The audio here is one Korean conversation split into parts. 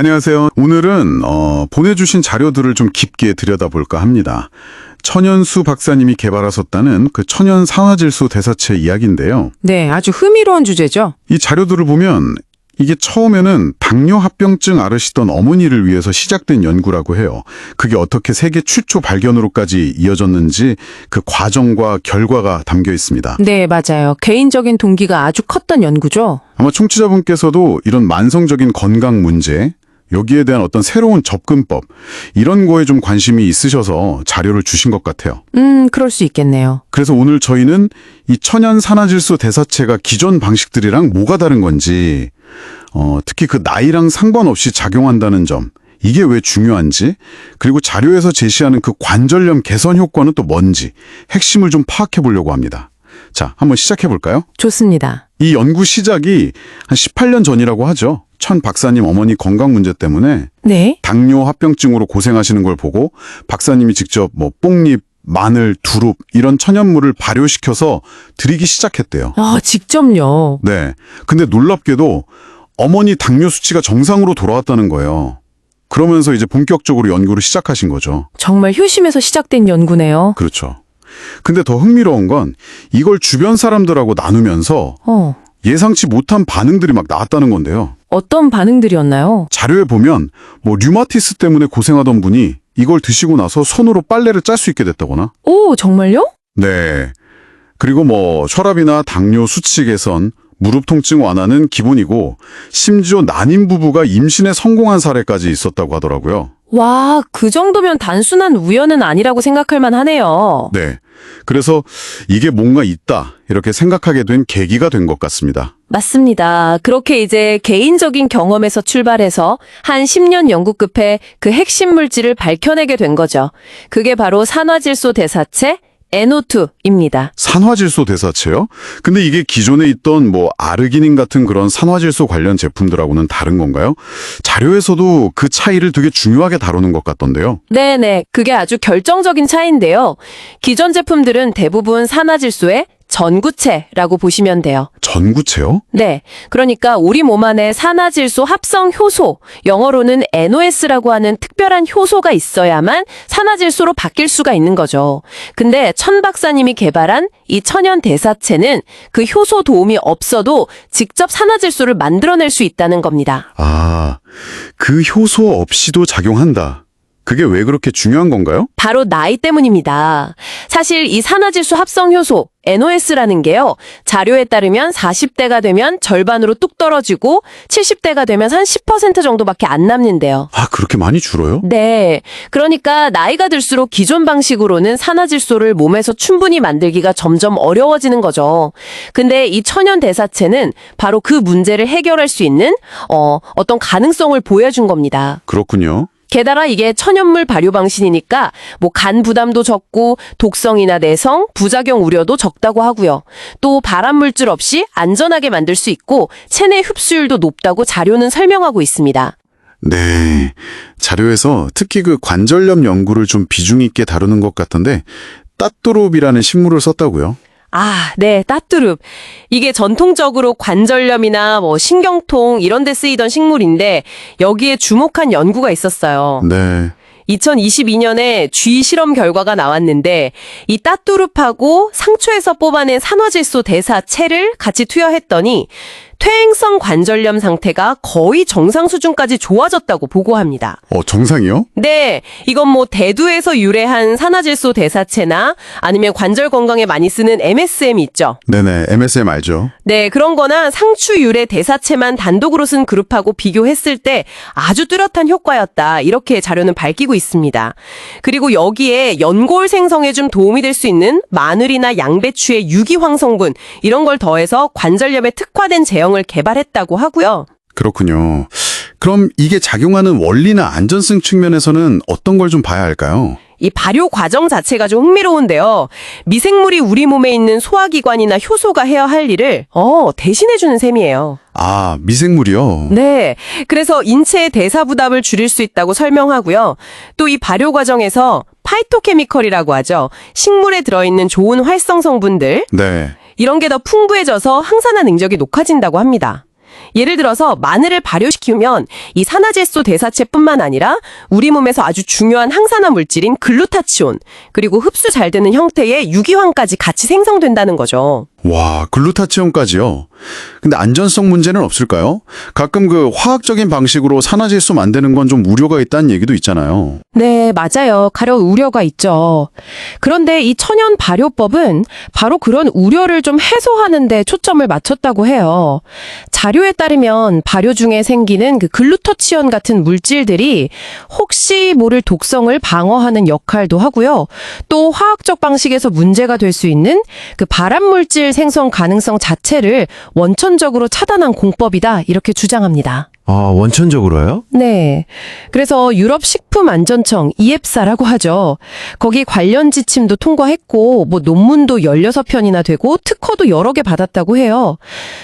안녕하세요. 오늘은 보내주신 자료들을 좀 깊게 들여다볼까 합니다. 천연수 박사님이 개발하셨다는 그 천연 산화질소 대사체 이야기인데요. 네, 아주 흥미로운 주제죠. 이 자료들을 보면 이게 처음에는 당뇨 합병증 앓으시던 어머니를 위해서 시작된 연구라고 해요. 그게 어떻게 세계 최초 발견으로까지 이어졌는지 그 과정과 결과가 담겨 있습니다. 네, 맞아요. 개인적인 동기가 아주 컸던 연구죠. 아마 청취자분께서도 이런 만성적인 건강 문제, 여기에 대한 어떤 새로운 접근법, 이런 거에 좀 관심이 있으셔서 자료를 주신 것 같아요. 그럴 수 있겠네요. 그래서 오늘 저희는 이 천연 산화질소 대사체가 기존 방식들이랑 뭐가 다른 건지, 특히 그 나이랑 상관없이 작용한다는 점, 이게 왜 중요한지, 그리고 자료에서 제시하는 그 관절염 개선 효과는 또 뭔지 핵심을 좀 파악해 보려고 합니다. 자, 한번 시작해 볼까요? 좋습니다. 이 연구 시작이 한 18년 전이라고 하죠. 천 박사님 어머니 건강 문제 때문에 네. 당뇨 합병증으로 고생하시는 걸 보고 박사님이 직접 뽕잎, 마늘, 두릅 이런 천연물을 발효시켜서 드리기 시작했대요. 아, 직접요. 네. 근데 놀랍게도 어머니 당뇨 수치가 정상으로 돌아왔다는 거예요. 그러면서 이제 본격적으로 연구를 시작하신 거죠. 정말 효심에서 시작된 연구네요. 그렇죠. 근데 더 흥미로운 건 이걸 주변 사람들하고 나누면서 예상치 못한 반응들이 막 나왔다는 건데요. 어떤 반응들이었나요? 자료에 보면 류마티스 때문에 고생하던 분이 이걸 드시고 나서 손으로 빨래를 짤 수 있게 됐다거나. 오, 정말요? 네. 그리고 혈압이나 당뇨 수치 개선, 무릎 통증 완화는 기본이고 심지어 난임 부부가 임신에 성공한 사례까지 있었다고 하더라고요. 와, 그 정도면 단순한 우연은 아니라고 생각할 만하네요. 네. 그래서 이게 뭔가 있다 이렇게 생각하게 된 계기가 된 것 같습니다. 맞습니다. 그렇게 이제 개인적인 경험에서 출발해서 한 10년 연구 끝에 그 핵심 물질을 밝혀내게 된 거죠. 그게 바로 산화질소 대사체 NO2입니다. 산화질소 대사체요? 근데 이게 기존에 있던 아르기닌 같은 그런 산화질소 관련 제품들하고는 다른 건가요? 자료에서도 그 차이를 되게 중요하게 다루는 것 같던데요. 네네. 그게 아주 결정적인 차이인데요. 기존 제품들은 대부분 산화질소의 전구체라고 보시면 돼요. 전구체요? 네. 그러니까 우리 몸 안에 산화질소 합성 효소, 영어로는 NOS라고 하는 특별한 효소가 있어야만 산화질소로 바뀔 수가 있는 거죠. 근데 천 박사님이 개발한 이 천연 대사체는 그 효소 도움이 없어도 직접 산화질소를 만들어낼 수 있다는 겁니다. 아, 그 효소 없이도 작용한다. 그게 왜 그렇게 중요한 건가요? 바로 나이 때문입니다. 사실 이 산화질소 합성 효소 NOS라는 게요. 자료에 따르면 40대가 되면 절반으로 뚝 떨어지고 70대가 되면 한 10% 정도밖에 안 남는데요. 아, 그렇게 많이 줄어요? 네. 그러니까 나이가 들수록 기존 방식으로는 산화질소를 몸에서 충분히 만들기가 점점 어려워지는 거죠. 근데 이 천연 대사체는 바로 그 문제를 해결할 수 있는 어떤 가능성을 보여준 겁니다. 그렇군요. 게다가 이게 천연물 발효 방식이니까 간 부담도 적고 독성이나 내성, 부작용 우려도 적다고 하고요. 또 발암 물질 없이 안전하게 만들 수 있고 체내 흡수율도 높다고 자료는 설명하고 있습니다. 네. 자료에서 특히 그 관절염 연구를 좀 비중 있게 다루는 것 같던데 따뚜룹이라는 식물을 썼다고요? 아, 네, 따뚜룹. 이게 전통적으로 관절염이나 신경통 이런 데 쓰이던 식물인데 여기에 주목한 연구가 있었어요. 네. 2022년에 쥐 실험 결과가 나왔는데 이 따뚜룹하고 상초에서 뽑아낸 산화질소 대사체를 같이 투여했더니 퇴행성 관절염 상태가 거의 정상 수준까지 좋아졌다고 보고합니다. 정상이요? 네, 이건 대두에서 유래한 산화질소 대사체나 아니면 관절 건강에 많이 쓰는 MSM 있죠. 네네, MSM 알죠. 네, 그런 거나 상추 유래 대사체만 단독으로 쓴 그룹하고 비교했을 때 아주 뚜렷한 효과였다. 이렇게 자료는 밝히고 있습니다. 그리고 여기에 연골 생성에 좀 도움이 될 수 있는 마늘이나 양배추의 유기황 성분 이런 걸 더해서 관절염에 특화된 제형을 개발했다고 하고요. 그렇군요. 그럼 이게 작용하는 원리나 안전성 측면에서는 어떤 걸 좀 봐야 할까요? 이 발효 과정 자체가 좀 흥미로운데요. 미생물이 우리 몸에 있는 소화기관이나 효소가 해야 할 일을 대신해주는 셈이에요. 아, 미생물이요? 네. 그래서 인체의 대사 부담을 줄일 수 있다고 설명하고요. 또 이 발효 과정에서 파이토케미컬이라고 하죠. 식물에 들어있는 좋은 활성 성분들. 네. 이런 게 더 풍부해져서 항산화 능력이 높아진다고 합니다. 예를 들어서 마늘을 발효시키면 이 산화질소 대사체뿐만 아니라 우리 몸에서 아주 중요한 항산화 물질인 글루타치온, 그리고 흡수 잘 되는 형태의 유기황까지 같이 생성된다는 거죠. 와, 글루타치온까지요? 근데 안전성 문제는 없을까요? 가끔 그 화학적인 방식으로 산화질소 만드는 건 좀 우려가 있다는 얘기도 있잖아요. 네, 맞아요. 가령 우려가 있죠. 그런데 이 천연 발효법은 바로 그런 우려를 좀 해소하는 데 초점을 맞췄다고 해요. 자료에 따르면 발효 중에 생기는 그 글루타치온 같은 물질들이 혹시 모를 독성을 방어하는 역할도 하고요. 또 화학적 방식에서 문제가 될 수 있는 그 발암 물질 생성 가능성 자체를 원천적으로 차단한 공법이다, 이렇게 주장합니다. 아, 원천적으로요? 네. 그래서 유럽 식품안전청 EFSA라고 하죠. 거기 관련 지침도 통과했고 뭐 논문도 16편이나 되고 특허도 여러 개 받았다고 해요.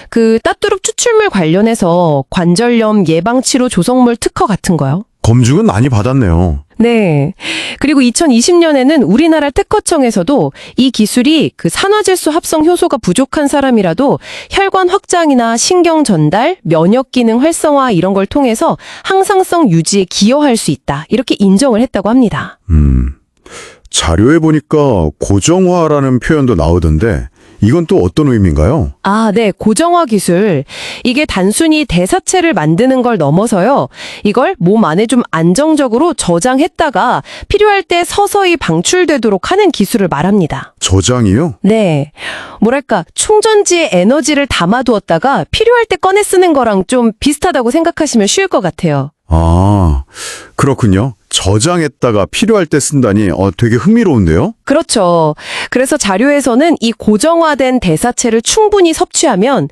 그 따뚜룹 추출물 관련해서 관절염 예방치료 조성물 특허 같은 거요. 검증은 많이 받았네요. 네. 그리고 2020년에는 우리나라 특허청에서도 이 기술이 그 산화질소 합성 효소가 부족한 사람이라도 혈관 확장이나 신경 전달, 면역 기능 활성화 이런 걸 통해서 항상성 유지에 기여할 수 있다, 이렇게 인정을 했다고 합니다. 자료에 보니까 고정화라는 표현도 나오던데 이건 또 어떤 의미인가요? 아, 네. 고정화 기술. 이게 단순히 대사체를 만드는 걸 넘어서요. 이걸 몸 안에 좀 안정적으로 저장했다가 필요할 때 서서히 방출되도록 하는 기술을 말합니다. 저장이요? 네. 뭐랄까, 충전지에 에너지를 담아두었다가 필요할 때 꺼내 쓰는 거랑 좀 비슷하다고 생각하시면 쉬울 것 같아요. 아, 그렇군요. 저장했다가 필요할 때 쓴다니 되게 흥미로운데요? 그렇죠. 그래서 자료에서는 이 고정화된 대사체를 충분히 섭취하면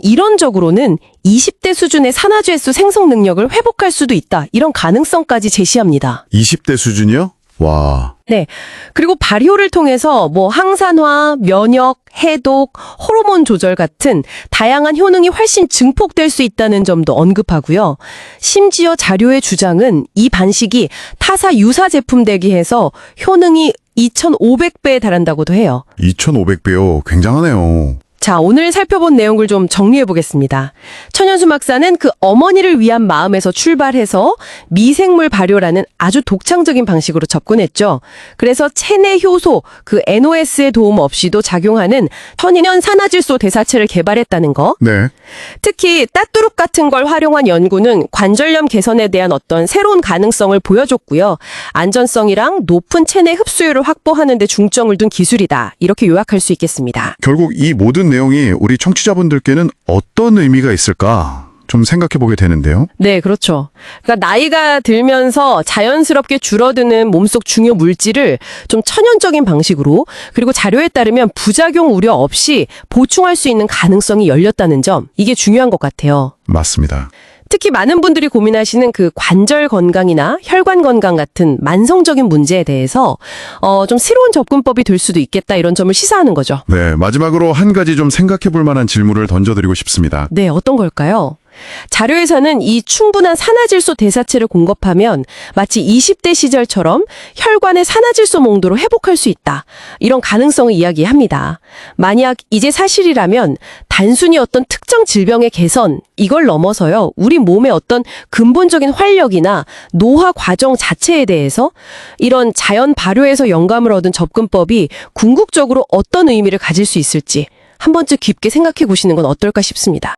이론적으로는 20대 수준의 산화질소 생성 능력을 회복할 수도 있다, 이런 가능성까지 제시합니다. 20대 수준이요? 와, 네. 그리고 발효를 통해서 뭐 항산화, 면역, 해독, 호르몬 조절 같은 다양한 효능이 훨씬 증폭될 수 있다는 점도 언급하고요. 심지어 자료의 주장은 이 반식이 타사 유사 제품 대비해서 효능이 2,500배에 달한다고도 해요. 2,500배요. 굉장하네요. 자, 오늘 살펴본 내용을 좀 정리해 보겠습니다. 천연수 박사는 그 어머니를 위한 마음에서 출발해서 미생물 발효라는 아주 독창적인 방식으로 접근했죠. 그래서 체내 효소, 그 NOS의 도움 없이도 작용하는 천연 산화질소 대사체를 개발했다는 거. 네. 특히 따뚜룹 같은 걸 활용한 연구는 관절염 개선에 대한 어떤 새로운 가능성을 보여줬고요. 안전성이랑 높은 체내 흡수율을 확보하는 데 중점을 둔 기술이다, 이렇게 요약할 수 있겠습니다. 결국 이 모든 내용이 우리 청취자분들께는 어떤 의미가 있을까 좀 생각해 보게 되는데요. 네, 그렇죠. 그러니까 나이가 들면서 자연스럽게 줄어드는 몸속 중요 물질을 좀 천연적인 방식으로, 그리고 자료에 따르면 부작용 우려 없이 보충할 수 있는 가능성이 열렸다는 점, 이게 중요한 것 같아요. 맞습니다. 특히 많은 분들이 고민하시는 그 관절 건강이나 혈관 건강 같은 만성적인 문제에 대해서 좀 새로운 접근법이 될 수도 있겠다, 이런 점을 시사하는 거죠. 네, 마지막으로 한 가지 좀 생각해 볼 만한 질문을 던져드리고 싶습니다. 네, 어떤 걸까요? 자료에서는 이 충분한 산화질소 대사체를 공급하면 마치 20대 시절처럼 혈관의 산화질소 농도를 회복할 수 있다, 이런 가능성을 이야기합니다. 만약 이제 사실이라면 단순히 어떤 특정 질병의 개선, 이걸 넘어서요, 우리 몸의 어떤 근본적인 활력이나 노화 과정 자체에 대해서 이런 자연 발효에서 영감을 얻은 접근법이 궁극적으로 어떤 의미를 가질 수 있을지 한 번쯤 깊게 생각해 보시는 건 어떨까 싶습니다.